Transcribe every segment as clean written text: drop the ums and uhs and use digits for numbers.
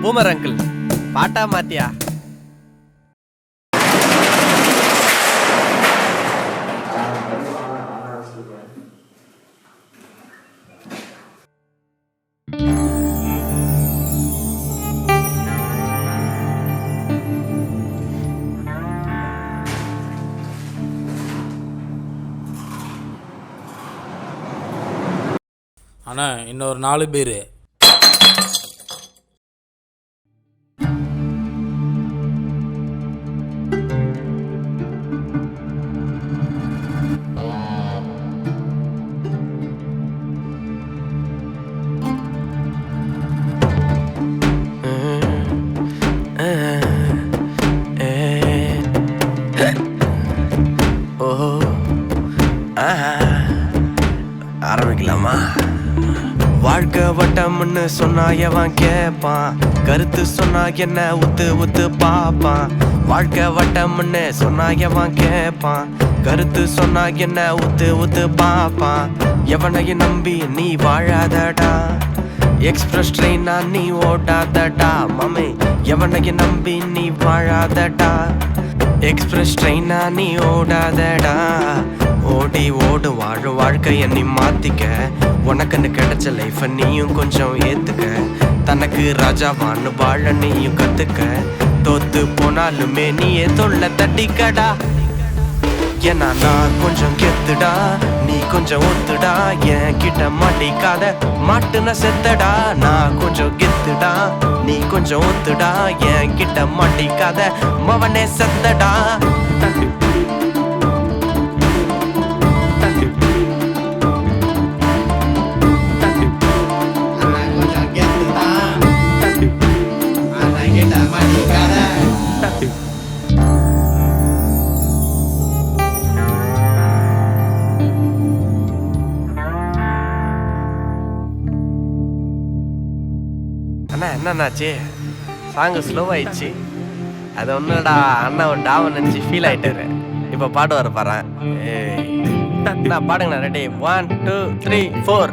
Boomer uncle பாட்டா மாத்தியா? அண்ணா இன்னொரு 4 பேர். ஆரம்பிக்கலாமா? வாழ்க்கை வட்டம்னு சொன்னா எவன் கேட்பான், கருத்து சொன்னா என்ன உத்து உத்து பாப்பான். வாழ்க்கை வட்டம்னு சொன்னா எவன் கேட்பான், கருத்து சொன்னா என்ன உத்து உத்து பாப்பான். எவனையும் நம்பி நீ வாழாதடா, எக்ஸ்பிரஸ் ட்ரெயினா நீ ஓடாதடா மாமே. எவனையும் நம்பி நீ வாழாதடா, எக்ஸ்பிரஸ் ட்ரெயினா நீ ஓடாதடா. ஓடி ஓடு வாழும் வாழ்க்கைய நீ மாத்திக்க, உனக்குன்னு கிடைச்ச லைஃப நீயும் கொஞ்சம் ஏத்துக்க. தனக்கு ராஜாவான்னு வாழ நீயும் கத்துக்க, தோத்து போனாலுமே நீயே தொல்ல தட்டிக்கடா. ஏன்னா நான் கொஞ்சம் கெத்துடா, நீ கொஞ்சம் ஒத்துடா. என் கிட்ட மாட்டிக்காத மாட்டுன செத்தடா. நான் கொஞ்சம் கெத்துடா, நீ கொஞ்சம் ஒத்துடா. என் கிட்ட மாட்டிக்காத மவனே செத்தடா. அண்ணா என்னன்னாச்சு? சாங்கு ஸ்லோவாயிடுச்சு. அது ஒன்றுடா, அண்ணா ஒரு டாவன் நினச்சி ஃபீல் ஆகிட்டாரு. இப்போ பாட்டு வர பாறேன். நான் பாடுங்கண்ணா. ரெடி 1 2 3 4.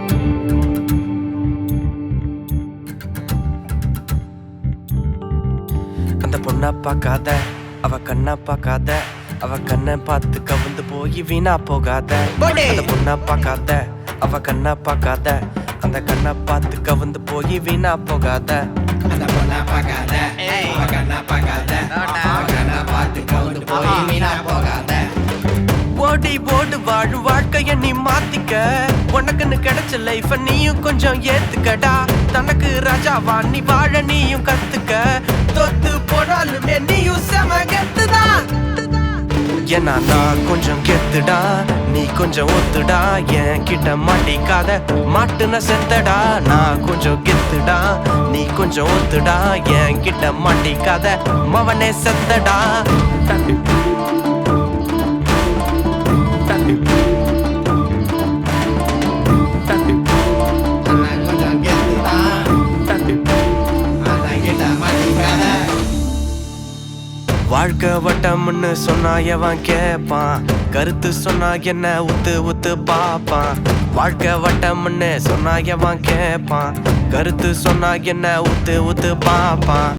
அந்த பொண்ணை பார்க்காத, அவ கண்ணை பார்க்காத, அவ கண்ணை பார்த்து கவுந்து போய் வீணா போகாத. அந்த பொண்ணை பார்க்காத, அவ கண்ணை பார்க்காத, அந்த கண்ணை பார்த்து கவுந்து போய் வீணா போகாத. அந்த பொண்ணை பார்க்காத, அவ கண்ணை பார்க்காத, அவ கண்ணை பார்த்து கவுந்து போய் வீணா போகாத. ஓடி ஓடு வாழும் வாழ்க்கைய நீ மாத்திக்க, உனக்குன்னு கிடைச்ச லைஃப நீயும் கொஞ்சம் ஏத்துக்கடா. தனக்கு ராஜாவா நீ வாழ நீயும் கத்துக்க, தொத்து போனாலுமே நீயும் செம கெத்துதான். ஏன்னா நான் கொஞ்சம் கெத்துடா, நீ கொஞ்சம் ஒத்துடா. என் கிட்ட மாட்டிக்காத மாட்டுன செத்தடா. நான் கொஞ்சம் கெத்துடா, நீ கொஞ்சம் ஒத்துடா. என் கிட்ட மாட்டிக்காத மவனே செத்தடா. வாழ்க்கை வட்டம்னு சொன்னா எவன் கேட்பான், கருத்து சொன்னா என்ன உத்து உத்து பாப்பான். வாழ்க்கை வட்டம்னு சொன்னா எவன் கேட்பான், கருத்து சொன்னா என்ன உத்து உத்து பாப்பான்.